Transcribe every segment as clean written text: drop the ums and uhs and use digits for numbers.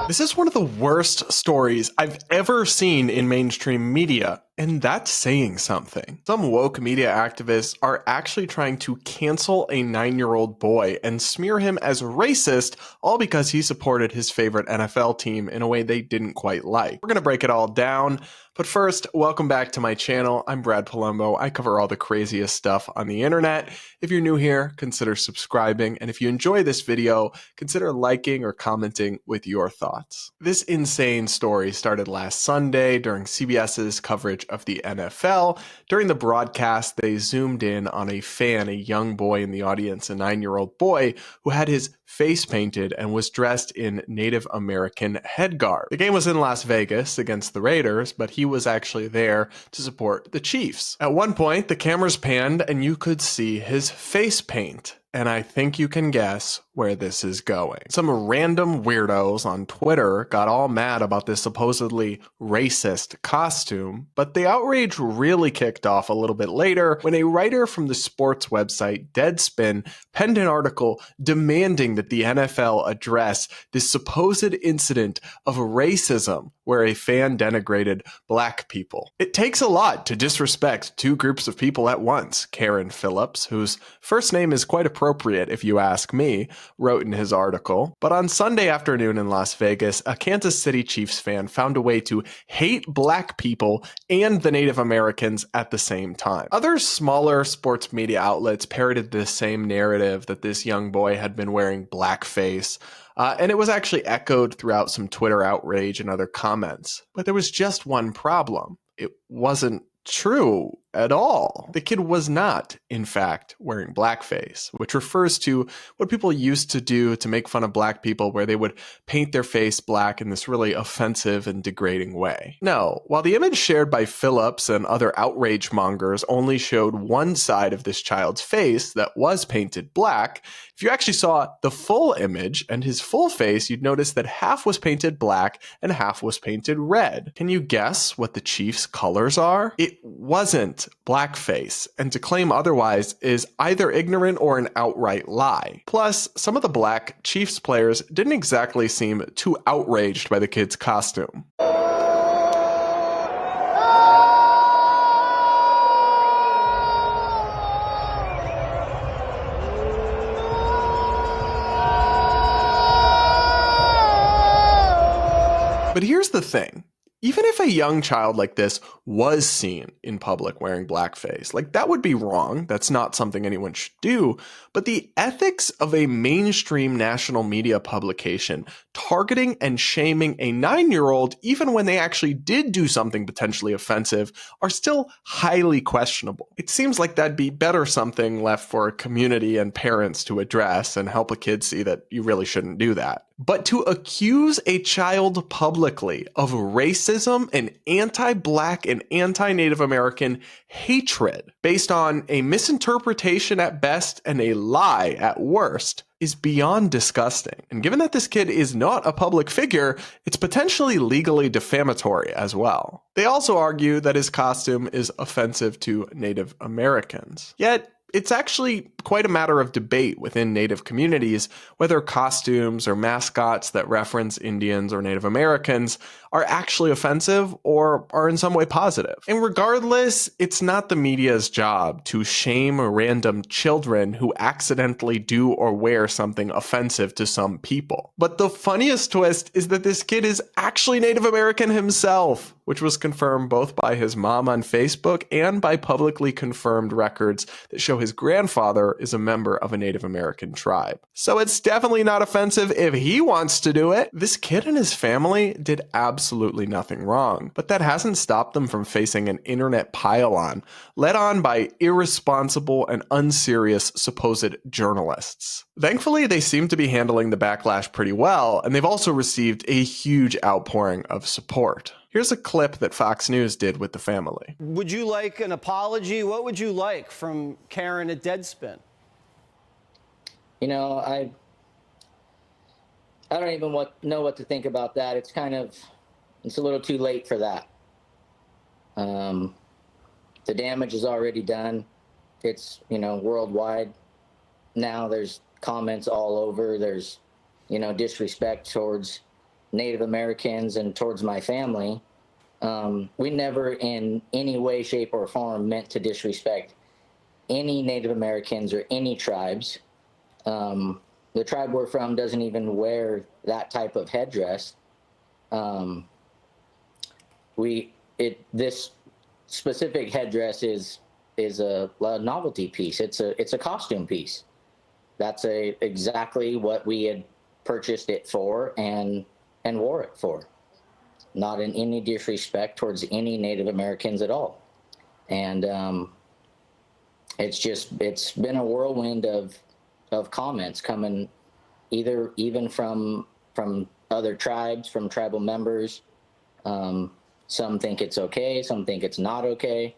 This is one of the worst stories I've ever seen in mainstream media, and that's saying something. Some woke media activists are actually trying to cancel a 9-year-old boy and smear him as racist, all because he supported his favorite NFL team in a way they didn't quite like. We're gonna break it all down, but first, welcome back to my channel. I'm Brad Polumbo. I cover all the craziest stuff on the internet. If you're new here, consider subscribing, and if you enjoy this video, consider liking or commenting with your thoughts. This insane story started last Sunday during CBS's coverage of the NFL. During the broadcast, they zoomed in on a fan, a young boy in the audience, a 9-year-old boy who had his face painted and was dressed in Native American headgear. The game was in Las Vegas against the Raiders, but he was actually there to support the Chiefs. At one point, the cameras panned and you could see his face paint. And I think you can guess where this is going. Some random weirdos on Twitter got all mad about this supposedly racist costume, but the outrage really kicked off a little bit later when a writer from the sports website Deadspin penned an article demanding that the NFL address this supposed incident of racism where a fan denigrated black people. It takes a lot to disrespect two groups of people at once, Phillips, whose first name is quite appropriate if you ask me, wrote in his article. But on Sunday afternoon in Las Vegas, a Kansas City Chiefs fan found a way to hate black people and the Native Americans at the same time. Other smaller sports media outlets parroted this same narrative that this young boy had been wearing blackface. And it was actually echoed throughout some Twitter outrage and other comments. But there was just one problem. It wasn't true at all. The kid was not, in fact, wearing blackface, which refers to what people used to do to make fun of black people, where they would paint their face black in this really offensive and degrading way. No, while the image shared by Phillips and other outrage mongers only showed one side of this child's face that was painted black, if you actually saw the full image and his full face, you'd notice that half was painted black and half was painted red. Can you guess what the Chiefs' colors are? It wasn't blackface, and to claim otherwise is either ignorant or an outright lie. Plus, some of the black Chiefs players didn't exactly seem too outraged by the kid's costume. But here's the thing. Even if a young child like this was seen in public wearing blackface, like that would be wrong. That's not something anyone should do. But the ethics of a mainstream national media publication targeting and shaming a 9-year-old, even when they actually did do something potentially offensive, are still highly questionable. It seems like that'd be better something left for a community and parents to address and help a kid see that you really shouldn't do that. But to accuse a child publicly of racism and anti-black and anti-Native American hatred based on a misinterpretation at best and a lie at worst is beyond disgusting. And given that this kid is not a public figure, it's potentially legally defamatory as well. They also argue that his costume is offensive to Native Americans. Yet, it's actually quite a matter of debate within Native communities whether costumes or mascots that reference Indians or Native Americans are actually offensive or are in some way positive. And regardless, it's not the media's job to shame random children who accidentally do or wear something offensive to some people. But the funniest twist is that this kid is actually Native American himself, which was confirmed both by his mom on Facebook and by publicly confirmed records that show his grandfather is a member of a Native American tribe. So it's definitely not offensive if he wants to do it. This kid and his family did absolutely nothing wrong, but that hasn't stopped them from facing an internet pile-on led on by irresponsible and unserious supposed journalists. Thankfully, they seem to be handling the backlash pretty well, and they've also received a huge outpouring of support. Here's a clip that Fox News did with the family. Would you like an apology? What would you like from Carron at Deadspin? You know, I don't even know what to think about that. It's a little too late for that. The damage is already done. It's, worldwide. Now there's comments all over. There's, disrespect towards Native Americans and towards my family, we never in any way, shape, or form meant to disrespect any Native Americans or any tribes. The tribe we're from doesn't even wear that type of headdress. This specific headdress is a novelty piece. It's a costume piece. That's exactly what we had purchased it for and wore it for. Not in any disrespect towards any Native Americans at all. And it's been a whirlwind of comments coming even from other tribes, from tribal members. Some think it's okay, some think it's not okay.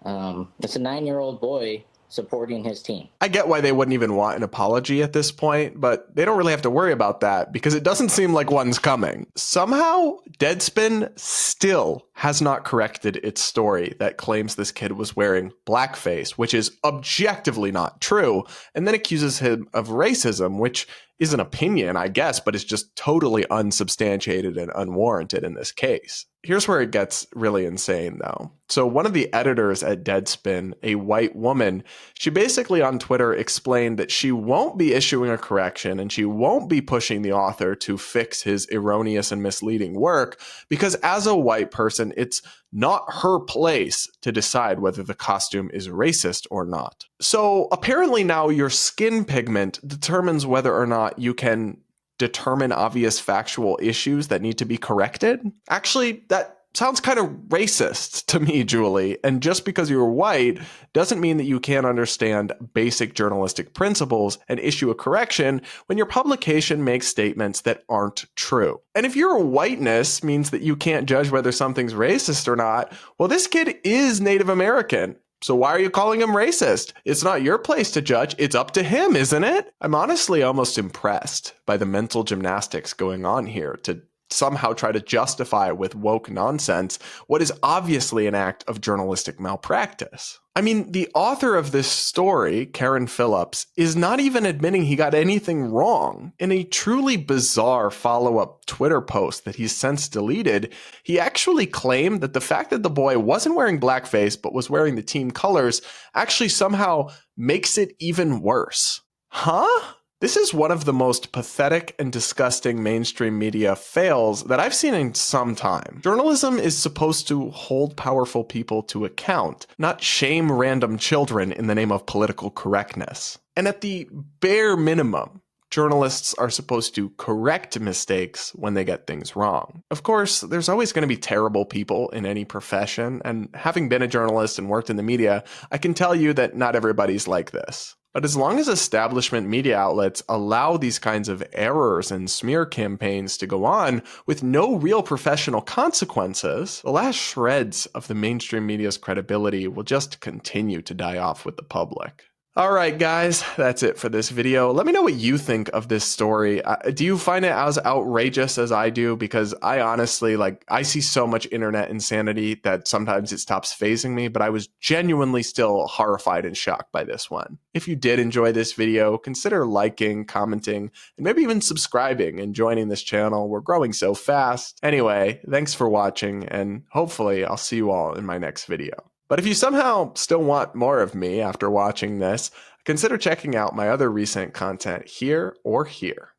It's a 9-year-old boy supporting his team. I get why they wouldn't even want an apology at this point, but they don't really have to worry about that because it doesn't seem like one's coming. Somehow, Deadspin still has not corrected its story that claims this kid was wearing blackface, which is objectively not true, and then accuses him of racism, which is an opinion, I guess, but it's just totally unsubstantiated and unwarranted in this case. Here's where it gets really insane, though. So one of the editors at Deadspin, a white woman, she basically on Twitter explained that she won't be issuing a correction and she won't be pushing the author to fix his erroneous and misleading work because as a white person, it's not her place to decide whether the costume is racist or not. So apparently now your skin pigment determines whether or not you can determine obvious factual issues that need to be corrected? Actually, that sounds kind of racist to me, Julie. And just because you're white doesn't mean that you can't understand basic journalistic principles and issue a correction when your publication makes statements that aren't true. And if your whiteness means that you can't judge whether something's racist or not, well, this kid is Native American. So why are you calling him racist? It's not your place to judge. It's up to him, isn't it? I'm honestly almost impressed by the mental gymnastics going on here to somehow try to justify with woke nonsense what is obviously an act of journalistic malpractice. I mean, the author of this story, Carron Phillips, is not even admitting he got anything wrong. In a truly bizarre follow-up Twitter post that he's since deleted, he actually claimed that the fact that the boy wasn't wearing blackface but was wearing the team colors actually somehow makes it even worse. Huh? This is one of the most pathetic and disgusting mainstream media fails that I've seen in some time. Journalism is supposed to hold powerful people to account, not shame random children in the name of political correctness. And at the bare minimum, journalists are supposed to correct mistakes when they get things wrong. Of course, there's always going to be terrible people in any profession, and having been a journalist and worked in the media, I can tell you that not everybody's like this. But as long as establishment media outlets allow these kinds of errors and smear campaigns to go on with no real professional consequences, the last shreds of the mainstream media's credibility will just continue to die off with the public. All right, guys, that's it for this video. Let me know what you think of this story. Do you find it as outrageous as I do? Because I honestly, I see so much internet insanity that sometimes it stops fazing me, but I was genuinely still horrified and shocked by this one. If you did enjoy this video, consider liking, commenting, and maybe even subscribing and joining this channel. We're growing so fast. Anyway, thanks for watching, and hopefully I'll see you all in my next video. But if you somehow still want more of me after watching this, consider checking out my other recent content here or here.